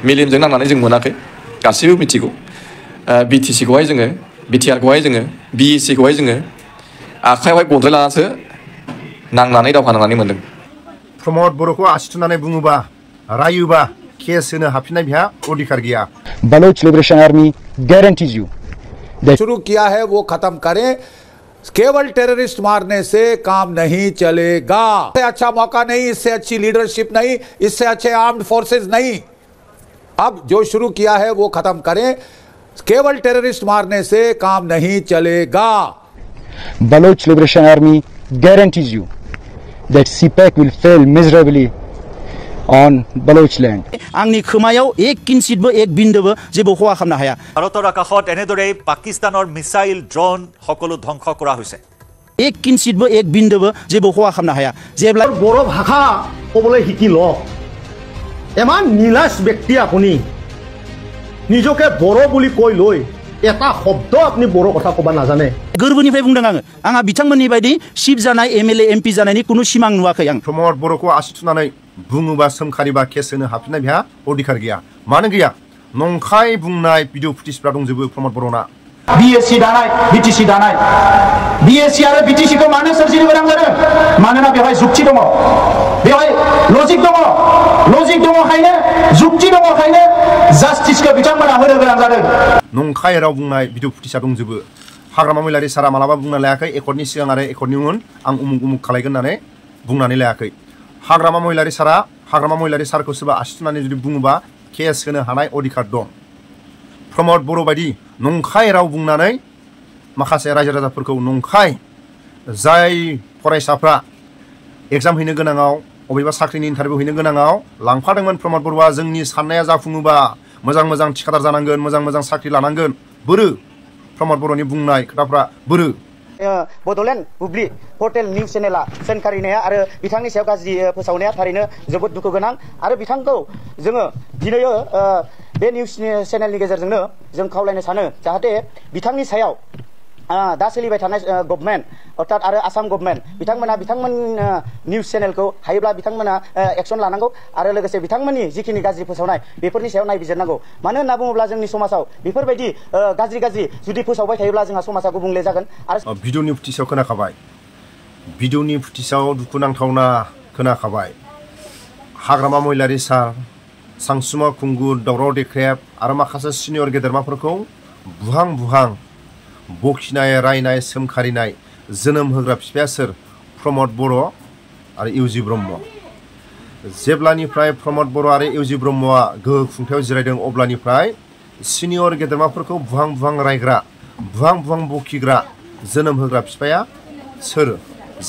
मेलेमजों नांनानै जों मोनाखै गासिबो मिथिगौ BTC खौहाय जोङो BTR खौहाय जोङो BEC खौहाय जोङो आखायावहाय गनद्राय लानासो नांनानै दावहा नांनानै मोनदों प्रमद बर'खौ आसि थुनानै बुङोबा रायोबा केस होनो हाफिननाय बिहा अधिकार गैया Baloch liberation army guarantees you शुरू किया है वो खत्म करें केवल टेररिस्ट मारने से काम नहीं चलेगा इससे अच्छा मौका नहीं इससे अच्छी लीडरशिप नहीं इससे अच्छे आर्म्ड फोर्सेस नहीं अब जो शुरू किया है वो खत्म करें केवल टेररिस्ट मारने से काम नहीं चलेगा Baloch liberation army guarantees you that CPAC will fail miserably on Baloch land. आंनि खोमायाव एक इंचिबो एक बिन्दोबो जेबो खहा खालामनो हाया ভাৰতৰ আকাশত এনেদৰে পাকিস্তানৰ মিসাইল ড্ৰোন সকলো ধ্বংস কৰা হৈছে एक इंचिबो एक बिन्दोबो जेबो खहा खालामनो हाया जेब्ला বড়ো ভাষা ক'বলৈ শিকি ল এমান নিলাজ ব্যক্তি আপুনি নিজকে বড়ো বুলি কৈ লৈ এটা শব্দ আপুনি বড়ো কথা ক'বা নাজানে गोरबोनिफ्राय बुंदों आंहा बिथांमोननि बायदि सिप जानाय MLA MP जानायनि कुनु सिमां नुवाखै आं प्रमद बर'खौ आसि थुनानै बुङोबा सोमखारिबा केस होनो हाफिननाय बिहा अधिकार गैया मानो गैया नंखाय बुंनाय भिडिअ फुटेजफ्रा दंजोबो प्रमद बर'ना BSc दानाय BTC दानाय BSc आरो BTC खौ मानो सोरजिनो गोनां जादों मानोना बेवहाय जुक्ति दङ बेवहाय लजिक दङखायनो जुक्ति दङखायनो जास्टिसखौ बिथांमोना होनो गोनां जादों नंखाय राव बुंनाय भिडिअ फुटेजआ दंजोबो हाग्रामा महिलारि सारा मालाबा बुंना लायाखै एकर्डनि सिगां आरो एकर्डनि उन आं उमुक उमुक खालायगोन होननानै बुंनानै लायाखै हाग्रामा महिलारि सारखौ सोरबा आसि थुनानै जुदि बुङोबा केस होनो हानाय अधिकार दं प्रमद बर' बायदि नंखाय राव बुंनानै माखासे रायजो राजाफोरखौ नंखाय जाय फरायसाफ्रा एग्जाम हैनो गोनाङाव अबेबा साख्रिनि इन्टारभिउ हैनो गोनाङाव लांफादोंमोन प्रमद बर'आ जोंनि साननाया जाफुङोबा मोजां थिखादार जानांगोन मोजां साख्रि लानांगोन बोरो प्रमद बर'नि बुंनाय खोथाफ्रा बोरो बड'लेण्ड बुब्लि पर्टेल निउज चेनेला सोंखारिनाया आरो बिथांनि सायाव गाज्रि फोसावनाया थारैनो जोबोद दुखु गोनां आरो बिथांखौ जोङो दिनै बे निउज चेनेलनि गेजेरजोंनो जों खावलायनो सानो जाहाथे बिथांनि सायाव दा सोलिबाय थानाय गभर्नमेन्ट अर्थात आरो आसाम गभर्नमेन्ट बिथांमोन निउज चेनेलखौ हायोब्ला बिथांमोना एक्सन लानांगौ आरो लोगोसे बिथांमोननि जिखिनि गाज्रि फोसावनाय बेफोरनि सायाव नायबिजिरनांगौ मानो होनना बुङोब्ला जोंनि समाजाव बेफोरबायदि गाज्रि जुदि फोसावबाय थायोब्ला जोंहा समाजा गुबुंले जागोन आरो भिडिअनि फुटेजाव खोनाखाबाय भिडिअनि फुटेजाव दुखुनांथावना खोनाखाबाय हाग्रामा महिलारि सार सांसुमा खुंगुर दावराव देख्रेब आरो माखासे सिनियर गेदेरमाफोरखौ बुहां बखिनाय रायनाय सोमखारिनाय जोनोम होग्रा बिफाया सोर प्रमद बर' आरो इउजि ब्रह्म जेब्लानिफ्राय प्रमद बर' आरो इउजि ब्रह्मआ गोहो खुंथायाव जिरायदों अब्लानिफ्राय सिनियर गेदेरमाफोरखौ बुहां रायग्रा बुहां बखिग्रा जोनोम होग्रा बिफाया सोर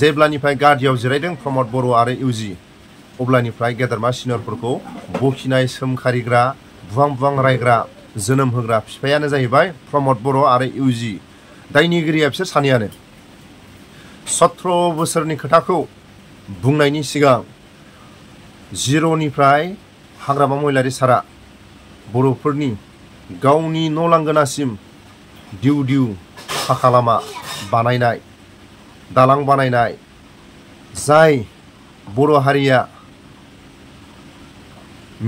जेब्लानिफ्राय गादियाव जिरायदों प्रमद बर' आरो इउजि अब्लानिफ्राय गेदेरमा सिनियरफोरखौ बखिनाय सोमखारिग्रा बुहां रायग्रा जोनोम होग्रा बिफायानो जाहैबाय प्रमद बर' आरो इउजि दायनिगिरिया बिसोर सानैयानो 17 बोसोरनि खोथाखौ बुंनायनि सिगां जिर'निफ्राय हाग्रामा महिलारि सारा बर'फोरनि गावनि न' लांगोनासिम दिउ फाखा लामा बानायनाय दालां बानायनाय जाय बर' हारिया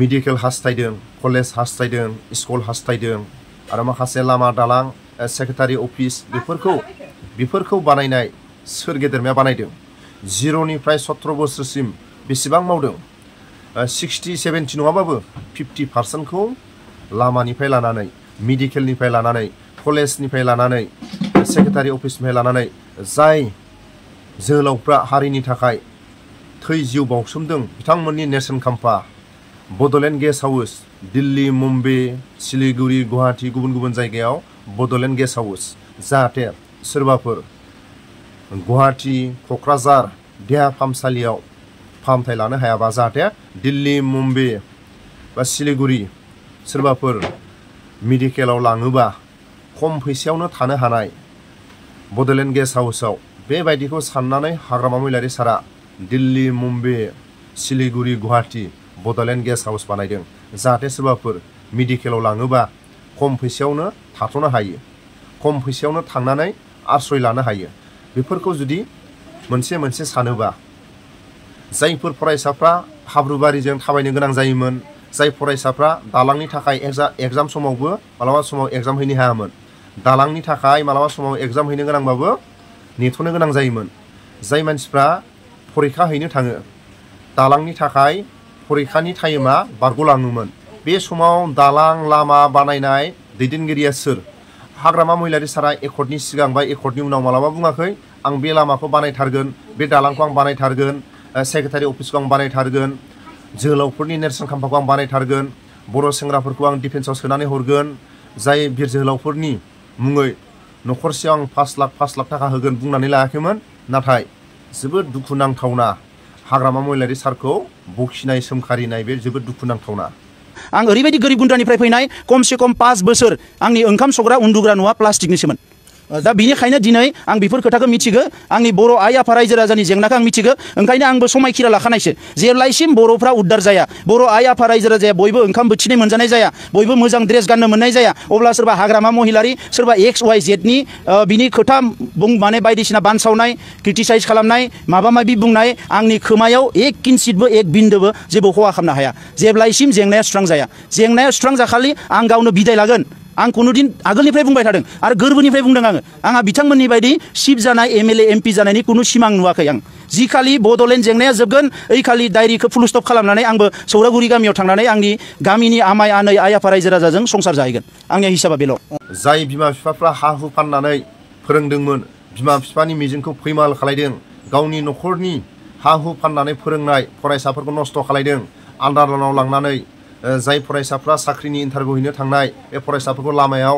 मेडिकेल हास्थायदों कलेज हास्थायदों स्कुल हास्थायदों आरो माखासे लामा दालां सेक्रेटारि अफिस बेफोरखौ बानायनाय सोर गेदेरमाया बानायदों जिर'निफ्राय 17 बोसोरसिम बेसेबां मावदों 60-70 नङाबाबो 50%खौ लामानिफ्राय लानानै मेडिकेलनिफ्राय लानानै कलेजनिफ्राय लानानै सेक्रेटारि अफिसनिफ्राय लानानै जाय जोहोलावफ्रा हारिनि थाखाय थै जिउ बाउसोमदों बिथांमोननि नेरसोन खाम्फा बड'लेण्ड गेस्ट हाउस दिल्ली मुम्बाइ सिलिगुरि गुवाहाटी गुबुन जायगायाव बड'लेण्ड गेस्ट हाउस जाहाथे सोरबाफोर गुवाहाटी क'क्राझार देहा फाहामसालियाव फाहामथाय लानो हायाबा जाहाथे दिल्ली मुम्बाइ बा सिलिगुरि सोरबाफोर मेडिकेलाव लाङोबा खम फैसायावनो थानो हानाय बड'लेण्ड गेस्ट हाउसआव बेबायदिखौ साननानै हाग्रामा महिलारि सारा दिल्ली मुम्बाइ सिलिगुरि गुवाहाटी बड'लेण्ड गेस्ट हाउस बानायदों जाहाथे सोरबाफोर मेडिकेलाव लाङोबा खम फैसायावनो थाथ'नो हायो खम फैसायावनो थांनानै आश्रय लानो हायो बेफोरखौ जुदि मोनसे सानोबा जायफोर फरायसाफ्रा हाब्रुबारिजों थाबायनो गोनां जायोमोन जाय फरायसाफ्रा दालांनि थाखाय एग्जाम समावबो मालाबा समाव एग्जाम हैनो हायामोन, दालांनि थाखाय मालाबा समाव एग्जाम हैनो गोनांबाबो नेथ'नो गोनां जायोमोन। जाय मानसिफ्रा फरिखा हैनो थाङो दालांनि थाखाय फरिखानि टाइमा बारग'लाङोमोन। बे समाव दालां लामा बानायनाय दैदेनगिरिया सोर? हाग्रामा महिलारि सारा एकर्डनि सिगां बा एकर्डनि उनाव मालाबा बुङाखै आं बे लामाखौ बानायथारगोन, बे दालांखौ आं बानायथारगोन, सेक्रेटारि अफिसखौ आं बानायथारगोन, जोहोलावफोरनि नेरसोन खाम्फाखौ आं बानायथारगोन, बर' सेंग्राफोरखौ आं डिफेन्सआव सोनानै हरगोन, जाय बिर जोहोलावफोरनि मुङै न'खरसेयाव आं 5 लाख थाखा होगोन बुंनानै लायाखैमोन। नाथाय जोबोद दुखुनांथावना हाग्रामा महिलारि सारखौ बखिनाय सोमखारिनाय बे जोबोद दुखुनांथावना। आं ओरैबायदि गोरिब गुन्द्रानिफ्राय फैनाय खमसे खम 5 बोसोर आंनि ओंखाम संग्रा उन्दुग्रा न'आ प्लास्टिकनिसोमोन। दा बिनिखायनो दिनै आं बेफोर खोथाखौ मिथिगो, आंनि बर' आइ आफा रायजो राजानि जेंनाखौ आं मिथिगो। ओंखायनो आंबो समायखिरा लाखानायसो जेब्लायसिम बर'फ्रा उद्धार जाया, बर' आइ आफा रायजो राजाया बयबो ओंखाम बोथिनै मोनजानाय जाया, बयबो मोजां ड्रेस गाननो मोननाय जाया, अब्ला सोरबा हाग्रामा महिलारि सोरबा XYZनि बिनि खोथा माने बायदिसिना बानसावनाय क्रिटिसाइज खालामनाय माबा माबि बुंनाय आंनि खोमायाव 1 किन्सितबो 1 बिन्दोबो जेबो खहा खालामनो हाया जेब्लायसिम जेंनाया सुस्रां जाया। जेंनाया सुस्रां जाखालि आं गावनो बिदाय लागोन। आं खुनुदिन आगोलनिफ्राय बुंबाय थादों आरो गोरबोनिफ्राय बुंदों आंहा बिथांमोननि बायदि सिफ जानाय MLA MP जानायनि खुनु सिमां नुवाखै। आं जिखालि बड'लेण्ड जेंनाया जोबगोन ओइखालि डायरिखौ फुल स्टप खालामनानै आंबो सौरागुरि गामियाव थांनानै आंनि गामिनि आमाय आनै आइ आफा रायजो राजाजों संसार जाहैगोन। आंनि हिसाबा बेल'। जाय बिमा बिफाफ्रा हा हु फाननानै फोरोंदोंमोन, बिमा बिफानि मिजिंखौ फैमाल खालायदों, गावनि न'खरनि हा हु फाननानै फोरोंनाय फरायसाफोरखौ नस्थ' खालायदों, आन्दालनाव लांनानै जाय फरायसाफ्रा साख्रिनि इन्टारभिउ हैनो थांनाय बे फरायसाफोरखौ लामायाव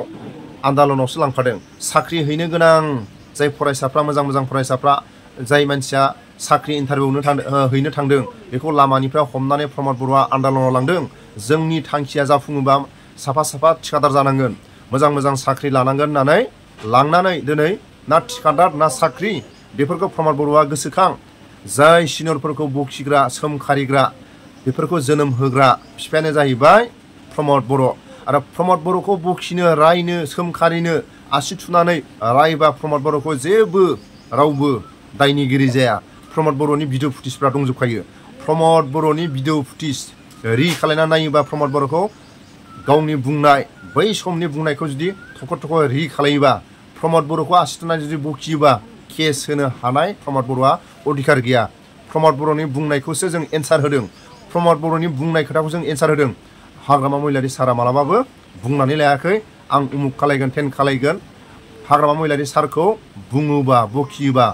आन्दालनावसो लांफादों। साख्रि हैनो गोनां जाय फरायसाफ्रा मोजां फरायसाफ्रा जाय मानसिया साख्रि इन्टारभिउ हैनो थांदों बेखौ लामानिफ्राय हमनानै प्रमद बर'आ आन्दालनाव लांदों। जोंनि थांखिया जाफुङोबा साफा थिखादार जानांगोन, मोजां साख्रि लानांगोन होननानै लांनानै दिनै ना थिखादार ना साख्रि बेफोरखौ प्रमद बर'आ गोसोखां। जाय सिनियरफोरखौ बखिग्रा सोमखारिग्रा बेफोरखौ जोनोम होग्रा बिफायानो जाहैबाय प्रमद बर'। आरो प्रमद बर'खौ बखिनो रायनो सोमखारिनो आसि थुनानै रायबा प्रमद बर'खौ जेबो रावबो दायनिगिरि जाया। प्रमद बर'नि भिडिअ फुटेजफ्रा दंजोबखायो। प्रमद बर'नि भिडिअ फुटेज रि खालायना नायोबा प्रमद बर'खौ गावनि बुंनाय बै समनि बुंनायखौ जुदि थख' रि खालायोबा प्रमद बर'खौ आसि थुनानै जुदि बखियोबा केस होनो हानाय प्रमद बर'आ अधिकार गैया। प्रमद बर'नि बुंनायखौसो जों एन्सार होदों, प्रमद बर'नि बुंनाय खोथाखौ जों एन्सार होदों। हाग्रामा महिलारि सारा मालाबाबो बुंनानै लायाखै आं उमुक खालायगोन टेन खालायगोन। हाग्रामा महिलारि सारखौ बुङोबा बखियोबा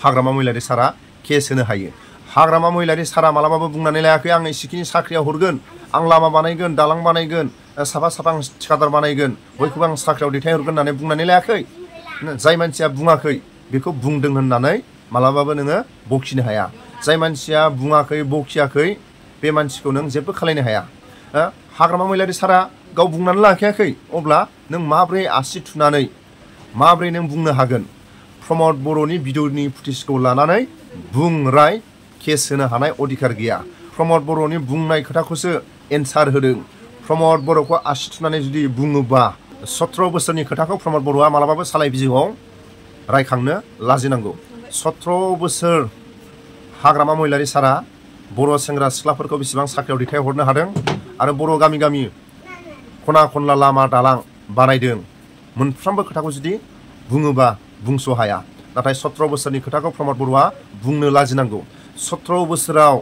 हाग्रामा महिलारि सारा केस होनो हायो। हाग्रामा महिलारि सारा मालाबाबो बुंनानै लायाखै आं एसेखिनि साख्रियाव हरगोन, आं लामा बानायगोन, दालां बानायगोन, साफा आं थिखादार बानायगोन, बयखौबो आं साख्रियाव दैथायहरगोन होननानै बुंनानै लायाखै। जाय मानसिया बुङाखै बेखौ बुंदों होननानै मालाबाबो नोङो बखिनो हाया। जाय मानसिया बुङाखै बखियाखै बे मानसिखौ नों जेबो खालायनो हाया। हाग्रामा महिलारि सारा गाव बुंनानै लाखायाखै, अब्ला नों माब्रै आसि थुनानै माब्रै नों बुंनो हागोन? प्रमद बर'नि भिडिअनि फुटेजखौ लानानै राय केस होनो हानाय अधिकार गैया। प्रमद बर'नि बुंनाय खोथाखौसो एन्सार होदों। प्रमद बर'खौ आसि थुनानै जुदि बुङोबा 17 बोसोरनि खोथाखौ प्रमद बर'आ मालाबाबो सालाय बिजौआव रायखांनो लाजिनांगौ। 17 बोसोर हाग्रामा महिलारि सारा बर' सेंग्रा सिख्लाफोरखौ बेसेबां साख्रियाव दैथायहरनो हादों आरो बर' गामि खना खनला लामा दालां बानायदों। मोनफ्रोमबो खोथाखौ जुदि बुङोबा बुंस' हाया। नाथाय 17 बोसोरनि खोथाखौ प्रमद बर'आ बुंनो लाजिनांगौ। 17 बोसोराव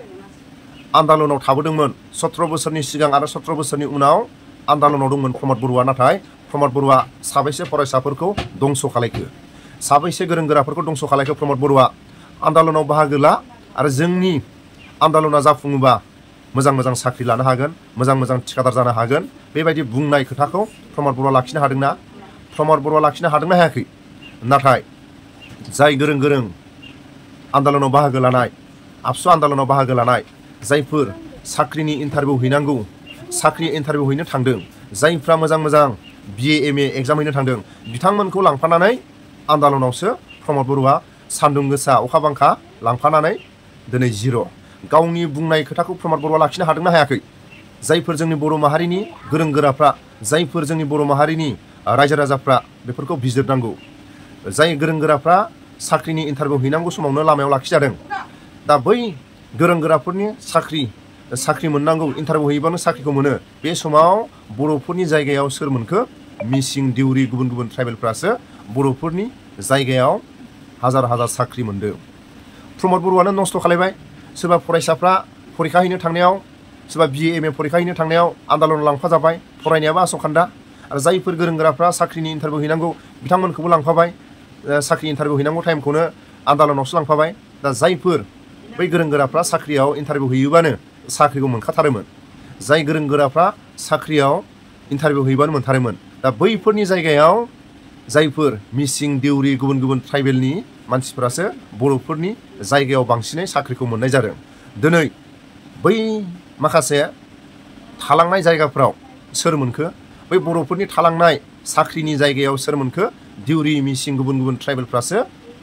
आन्दालनाव थाबोदोंमोन, 17 बोसोरनि सिगां आरो 17 बोसोरनि उनाव आन्दालनाव दंमोन प्रमद बर'आ। नाथाय प्रमद बर'आ साबैसे फरायसाफोरखौ दंस' खालायखो, साबैसे गोरों गोराफोरखौ दंस' खालायखो प्रमद बर'आ? आन्दालनाव बाहागो ला आरो जोंनि आन्दालना जाफुङोबा मोजां साख्रि लानो हागोन, मोजां थिखादार जानो हागोन। बेबायदि बुंनाय खोथाखौ प्रमद बर'आ लाखिनो हादोंना? प्रमद बर'आ लाखिनो हादोंना हायाखै? नाथाय जाय गोरों आन्दालनाव बाहागो लानाय, आबसु आन्दालनाव बाहागो लानाय, जायफोर साख्रिनि इन्टारभिउ हैनांगौ साख्रि इन्टारभिउ हैनो थांदों, जायफ्रा मोजां BA MA एग्जाम हैनो थांदों, बिथांमोनखौ लांफानानै आन्दालनावसो प्रमद बर'आ सान्दुं गोसा अखा बांखा लांफानानै दिनै जिर'। गावनि बुंनाय खोथाखौ प्रमद बर'आ लाखिनो हादोंना हायाखै? जायफोर जोंनि बर' माहारिनि गोरों गोराफ्रा, जायफोर जोंनि बर' माहारिनि रायजो राजाफ्रा बेफोरखौ बिजिरनांगौ। जाय गोरों गोराफ्रा साख्रिनि इन्टारभिउ हैनांगौ समावनो लामायाव लाखिजादों। दा बै गोरों गोराफोरनि साख्रि साख्रि मोननांगौ इन्टारभिउ हैबानो साख्रिखौ मोनो बे समाव बर'फोरनि जायगायाव सोर मोनखो मिसिं दिउरि गुबुन गुबुन ट्राइबेलफ्रासो बर'फोरनि जायगायाव हाजार हाजार साख्रि मोनदों प्रमद बर'आनो नस्थ' खालायबाय सोरबा फरायसाफ्रा फरिखा हैनो थांनायाव सोरबा BA MA फरिखा हैनो थांनायाव आन्दालन लांफाजाबाय फरायनायाबो आस'खान्दा आरो जायफोर गोरों गोराफ्रा साख्रिनि इन्टारभिउ हैनांगौ बिथांमोनखौबो लांफाबाय साख्रि इन्टारभिउ हैनांगौ टाइमखौनो आन्दालनावसो लांफाबाय दा जायफोर बै गोरों गोराफ्रा साख्रियाव इन्टारभिउ हैयोबानो साख्रिखौ मोनखाथारोमोन जाय गोरों गोराफ्रा साख्रियाव इन्टारभिउ हैबानो मोनथारोमोन दा बैफोरनि जायगायाव जायफोर मिसिं दिउरि गुबुन गुबुन ट्राइबेलनि मानसिफोरासो बर'फोरनि जायगायाव बांसिनै साख्रिखौ मोननाय जादों दिनै बै माखासे थालांनाय जायगाफ्राव सोर मोनखो बै बर'फोरनि थालांनाय साख्रिनि जायगायाव सोर मोनखो दिउरि मिसिं गुबुन गुबुन ट्राइबेलफ्रासो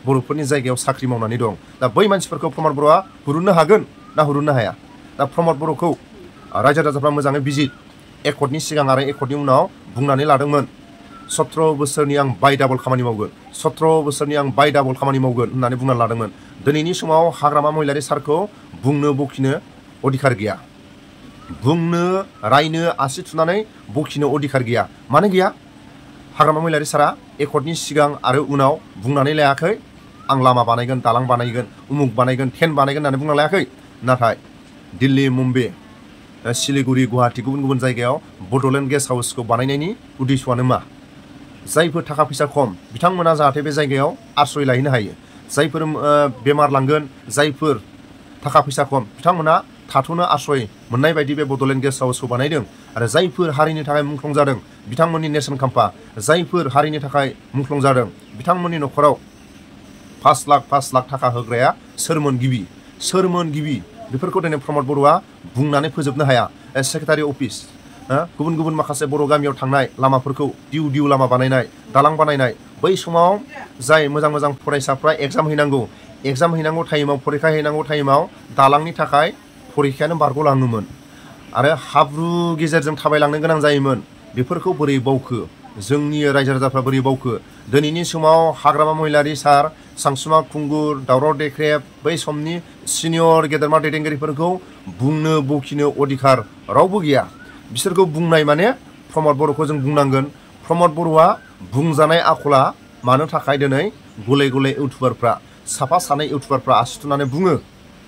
बर'फोरनि जायगायाव साख्रि मावनानै दं दा बै मानसिफोरखौ प्रमद बर'आ हुरुननो हागोन ना हुरुननो हाया दा प्रमद बर'खौ रायजो राजाफ्रा मोजाङै बिजित एकर्डनि सिगां आरो एकर्डनि उनाव बुंनानै लादोंमोन 17 बोसोरनि आं बाय डाबल खामानि मावगोन 17 बोसोरनि आं बाय डाबल खामानि मावगोन होननानै बुंनानै लादोंमोन दिनैनि समाव हाग्रामा महिलारि सारखौ बुंनो बखिनो अधिकार गैया बुंनो रायनो आसि थुनानै बखिनो अधिकार गैया मानो गैया हाग्रामा महिलारि सारा एकर्डनि सिगां आरो उनाव बुंनानै लायाखै आं लामा बानायगोन दालां बानायगोन उमुक बानायगोन टेन बानायगोन होननानै बुंना लायाखै नाथाय दिल्ली मुम्बाइ सिलिगुरि गुवाहाटी गुबुन गुबुन जायगायाव बड'लेण्ड गेस्ट हाउसखौ बानायनायनि उद्देश्यआनो मा जायफोर थाखा फैसा खम बिथांमोना जाहाथे बे जायगायाव आश्रय लाहैनो हायो जायफोर बेमार लांगोन जायफोर थाखा फैसा खम बिथांमोना थाथ'नो आश्रय मोननाय बायदि बे बड'लेण्ड गेस्ट हाउसखौ बानायदों आरो जायफोर हारिनि थाखाय मुंख्लं जादों बिथांमोननि नेरसोन खाम्फा जायफोर हारिनि थाखाय मुंख्लं जादों बिथांमोननि न'खराव 5 लाख थाखा होग्राया सोरमोन गिबि बेफोरखौ दिनै प्रमद बर'आ बुंनानै फोजोबनो हाया सेक्रेटारि अफिस गुबुन गुबुन माखासे बर' गामियाव थांनाय लामाफोरखौ दिउ लामा बानायनाय दालां बानायनाय बै समाव जाय मोजां मोजां फरायसाफ्रा एग्जाम हैनांगौ टाइमाव फरिखा हैनांगौ टाइमाव दालांनि थाखाय फरिखायानो बारग'लाङोमोन आरो हाब्रु गेजेरजों थाबायलांनो गोनां जायोमोन बेफोरखौ बोरै बावखो जोंनि रायजो राजाफ्रा बोरै बावखो दिनैनि समाव हाग्रामा महिलारि सार सानसुमा खुंगुर दावराव देख्रेब बै समनि सिनियर गेदेरमा दैदेनगिरिफोरखौ बुंनो बखिनो अधिकार रावबो गैया बिसोरखौ बुंनाय माने प्रमद बर'खौ जों बुंनांगोन प्रमद बर'आ बुंजानाय आखला मानो थाखाय दिनै गले गले इउटुबारफ्रा साफा सानै इउटुबारफ्रा आसि थुनानै बुङो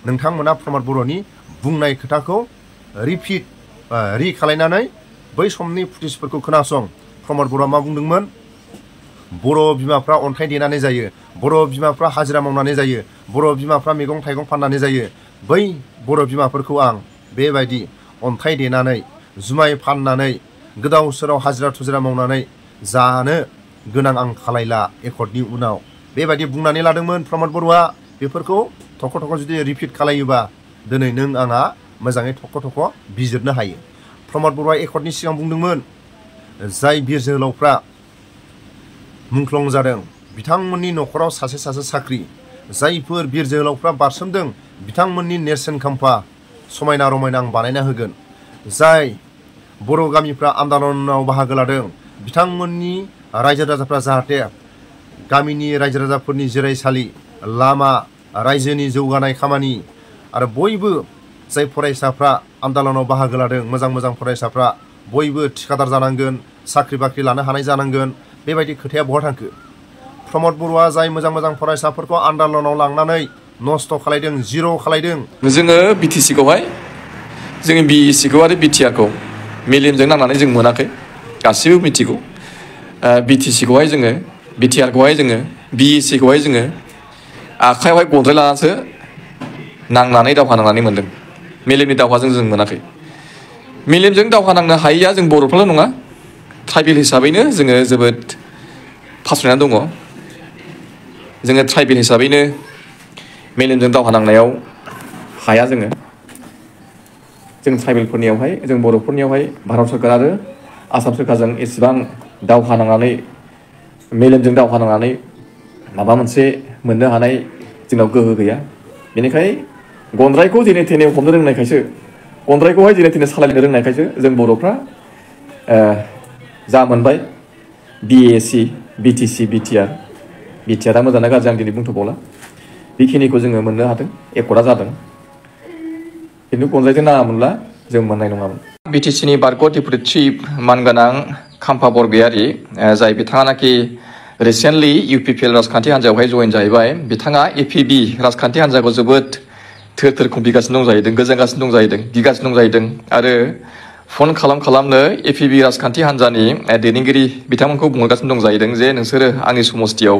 नोंथांमोना प्रमद बर'नि बुंनाय खोथाखौ रि खालायनानै बै समनि फुटेजफोरखौ खोनासं प्रमद बर'आ मा बुंदोंमोन बर' बिमाफ्रा अन्थाइ देनानै जायो बर' बिमाफ्रा हाजिरा मावनानै जायो बर' बिमाफ्रा मैगं थाइगं फाननानै जायो बै बर' बिमाफोरखौ आं बेबायदि अन्थाइ देनानै जुमाय फाननानै गोदाव सोराव हाजिरा थुजिरा मावनानै जानो गोनां आं खालायला एकर्डनि उनाव बेबायदि बुंनानै लादोंमोन प्रमद बर'आ बेफोरखौ थख' थख' जुदि रिपिट खालायोबा दिनै नों आंहा मोजाङै थख' बिजिरनो हायो प्रमद बर'आ एकर्डनि सिगां बुंदोंमोन जाय बिर जोहोलावफ्रा मुंख्लं जादों बिथांमोननि न'खराव सासे साख्रि जायफोर बिर जोहोलावफ्रा बारसोमदों बिथांमोननि नेरसोन खाम्फा समायना रमायना आं बानायना होगोन जाय बर' गामिफ्रा आन्दलनाव बाहागो लादों बिथांमोननि रायजो राजाफ्रा जाहाथे गामिनि रायजो राजाफोरनि जिरायसालि लामा रायजोनि जौगानाय खामानि आरो बयबो जाय फरायसाफ्रा आन्दलनाव बाहागो लादों मोजां फरायसाफ्रा बयबो थिखादार जानांगोन साख्रि बाख्रि लानो हानाय जानांगोन बेबायदि खोथाया बहा थांखो प्रमद बर'आ जाय मोजां फरायसाफोरखौ आन्दलनाव लांनानै नस्थ' खालायदों जिर' खालायदों जोङो बिटिसिखौहाय जोंनि बिइसिखौ आरो बिटिआरखौ मेलेमजों नांनानै जों मोनाखै गासिबो मिथिगौ बिटिसिखौहाय जोङो बिटिआरखौहाय जोङो बिइसिखौहाय जोङो आखायावहाय गनद्राय लानानैसो नांनानै दावहा नांनानै मोन्दों मेलेमनि दावहाजों जों मोनाखै मेलेमजों दावहा नांनो हायैया जों बर'फ्राल' नङा ट्राइबेल हिसाबैनो जोङो जोबोद फासयनानै दङ जोङो ट्राइबेल हिसाबैनो मेलेमजों दावहा नांनायाव हाया जों ट्राइबेलफोरनियावहाय जों बर'फोरनियावहाय भारत सरकार आरो आसाम सरकारजों एसेबां दावहा नांनानै मेलेमजों दावहा नांनानै माबा मोनसे मोननो हानाय जोंनाव गोहो गैया बेनिखायनो गनद्रायखौ जेने थेने हमनो रोंनायखायसो गनद्रायखौहाय जेने थेने सालायनो रोंनायखायसो जों बर'फ्रा जा मोनबाय बिएसि बिटिसि बिटिआरआ मोजाङै गाज्रि आं दिनै बुंथ'बावला बेखिनिखौ जोङो मोननो हादों एकर्डआ जादों खिन्थु गनजायजों नाङामोनब्ला जों मोननाय नङामोन। बिटिसिनि बारग' डेपुटि चिफ मानगोनां खाम्फा बरगयारि जाय बिथाङानाखि रिसेन्टलि इउपिपिएल राजखान्थि हान्जायावहाय जयेन जाहैबाय, बिथाङा एपिबि राजखान्थि हान्जाखौ जोबोद थोर थोर खुंबिगासिनो दं जाहैदों, गोजांगासिनो दं जाहैदों, गिगासिनो दं जाहैदों आरो फन खालामनो एपिबि राजखान्थि हान्जानि दैदेनगिरि बिथांमोनखौ बुंहरगासिनो दं जाहैदों जे नोंसोरो आंनि समस्तियाव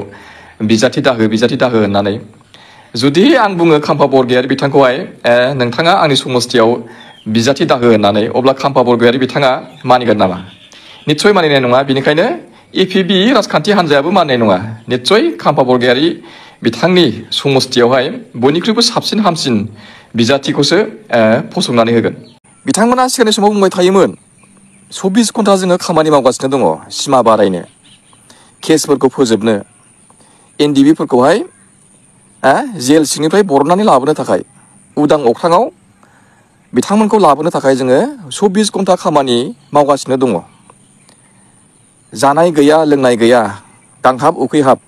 बिजाथि दाहो होननानै। जुदि आं बुङो खाम्फा बरगयारि बिथांखौहाय नोंथाङा आंनि समस्तियाव बिजाथि दाहो होननानै, अब्ला खाम्फा बरगयारि बिथाङा मानिगोन नामा? निस्सय मानिनाय नङा। बेनिखायनो एपिबि राजखान्थि हान्जायाबो मानिनाय नङा। निस्सय खाम्फा बरगयारि बिथांनि समस्तियावहाय बयनिख्रुइबो साबसिन हामसिन बिजाथिखौसो फसंनानै होगोन। बिथांमोना सिगांनि समाव बुंबाय थायोमोन 24 घन्टा जोङो खामानि मावगासिनो दङ सिमा बारायनो, केसफोरखौ फोजोबनो, एनडिबिफोरखौहाय जेल सिंनिफ्राय बरननानै लाबोनो थाखाय, उदां अख्राङाव बिथांमोनखौ लाबोनो थाखाय जोङो 24 घन्टा खामानि मावगासिनो दङ। जानाय गैया, लोंनाय गैया, गांहाब उखैहाब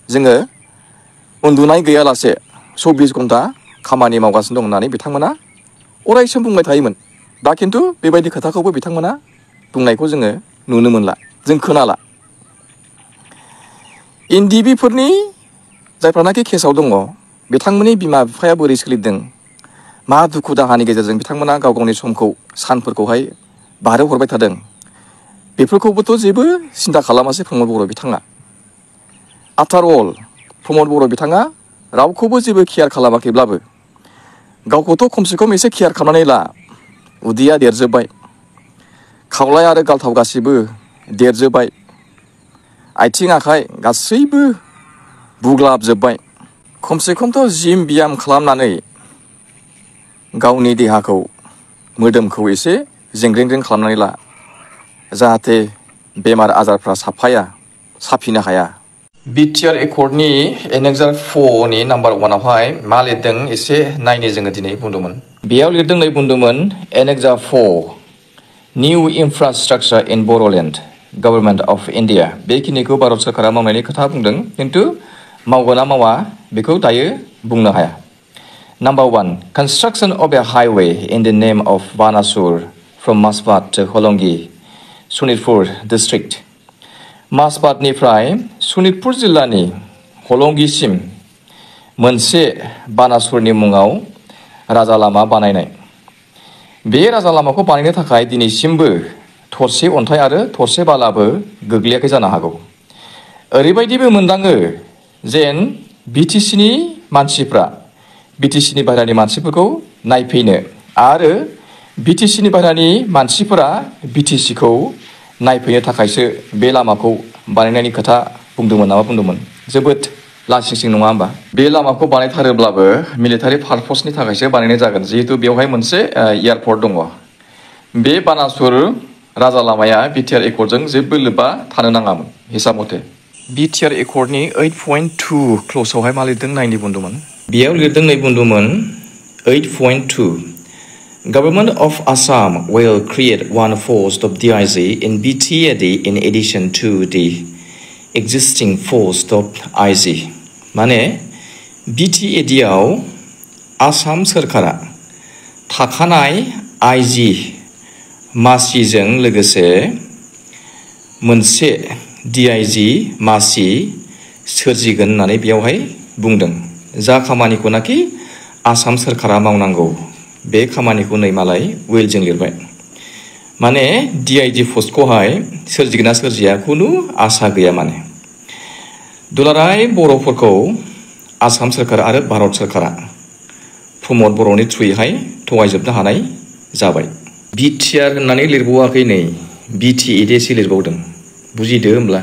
जोङो उन्दुनाय गैयालासे 24 घन्टा खामानि मावगासिनो दं होननानै बिथांमोना अरायसम बुंबाय थायोमोन। दा खिन्थु बेबायदि खोथाखौबो बिथांमोना बुंनायखौ जोङो नुनो मोनला, जों खोनाला। एनडिबिफोरनि जायफ्रानाखि केसाव दङ, बिथांमोननि बिमा बिफाया बोरै सोलिदों, मा दुखु दाहानि गेजेरजों बिथांमोना गाव गावनि समखौ, सानफोरखौहाय बारहोहरबाय थादों, बेफोरखौबोथ' जेबो सिन्था खालामासै प्रमद बर' बिथाङा। आफ्टार अल प्रमद बर' बिथाङा रावखौबो जेबो केयार खालामाखैब्लाबो गावखौथ' खमसे खम एसे केयार खालामनानै ला। उदैया देरजोब्बाय, खावलाय आरो गालथाव गासिबो देरजोब्बाय, आथिं आखाइ गासैबो बुग्लाबजोब्बाय। खमसे खमथ' जिम बियाम खालामनानै गावनि देहाखौ, मोदोमखौ एसे जेंग्रेंग्रें खालामनानै ला, जाहाथे बेमार आजारफ्रा साफिनो हाया। बिटिआर एकर्डनि एनेक्सार 4 नि नाम्बार 1आवहाय मा लिरदों एसे नायनो जोङो दिनै बुंदोंमोन। बेयाव लिरदों नै बुंदोंमोन एनेक्सार 4 निउ infrastructure in Bodoland government of India. बेखिनिखौ भारत सोरखारा मावनायनि खोथा बुंदों, खिन्थु मावगोन ना मावा बेखौ दायो बुंनो हाया। Number 1 construction of a highway in the name of Banasur from Mashbad to Halongi Sonitpur district. मासबादनिफ्राय सनितपुर जिल्लानि हलंगिसिम मोनसे बानासुरनि मुङाव राजा लामा बानायनाय। बे राजा लामाखौ बानायनो थाखाय दिनैसिमबो थरसे अन्थाइ आरो थरसे बालाबो गोग्लैयाखै जानो हागौ। ओरैबायदिबो मोनदाङो जेन बिटिसिनि मानसिफ्रा, बिटिसिनि बाहेरानि मानसिफोरखौ नायफैनो आरो बिटिसिनि बाहेरानि मानसिफोरा बिटिसिखौ नायफैनो थाखायसो बे लामाखौ बानायनायनि खोथा बुंदोंमोन नामा बुंदोंमोन। जोबोद लासिंसिं नङा होमबा? बे लामाखौ बानायथारोब्लाबो मिलिटारि पारपसनि थाखायसो बानायनाय जागोन, जिहेतु बेवहाय मोनसे एयारपर्ट दङ। बे बानासुर राजा लामाया बिटिआर एकर्डजों जेबो लोब्बा थानो नाङामोन हिसाब मथे। बिटिआर एकर्डनि 8.2 क्ल'जआवहाय मा लिरदों नायनि बुंदोंमोन। बेयाव लिरदों नै बुंदोंमोन 8.2 Government of Assam will create one post of DIG in BTAD in addition to the existing post of IG। माने BTAD-आव आसाम सोरखारा थाखानाय IG मासिजों लोगोसे मोनसे DIG मासि सोरजिगोन होननानै बेयावहाय बुंदों। जा खामानिखौनाखि आसाम सोरखारा मावनांगौ बे खामानिखौ नै मालाय वेलजों लिरबाय। माने DIG पस्टखौहाय सोरजिगोन ना सोरजिया खुनु आसा गैया। माने दुलाराय बर'फोरखौ आसाम सोरखार आरो भारत सोरखारा प्रमद बर'नि थ्रुयैहाय थगायजोबनो हानाय जाबाय। बिटिआर होननानै लिरबावाखै, नै बिटिएडि लिरबावदों। बुजिदो होमब्ला।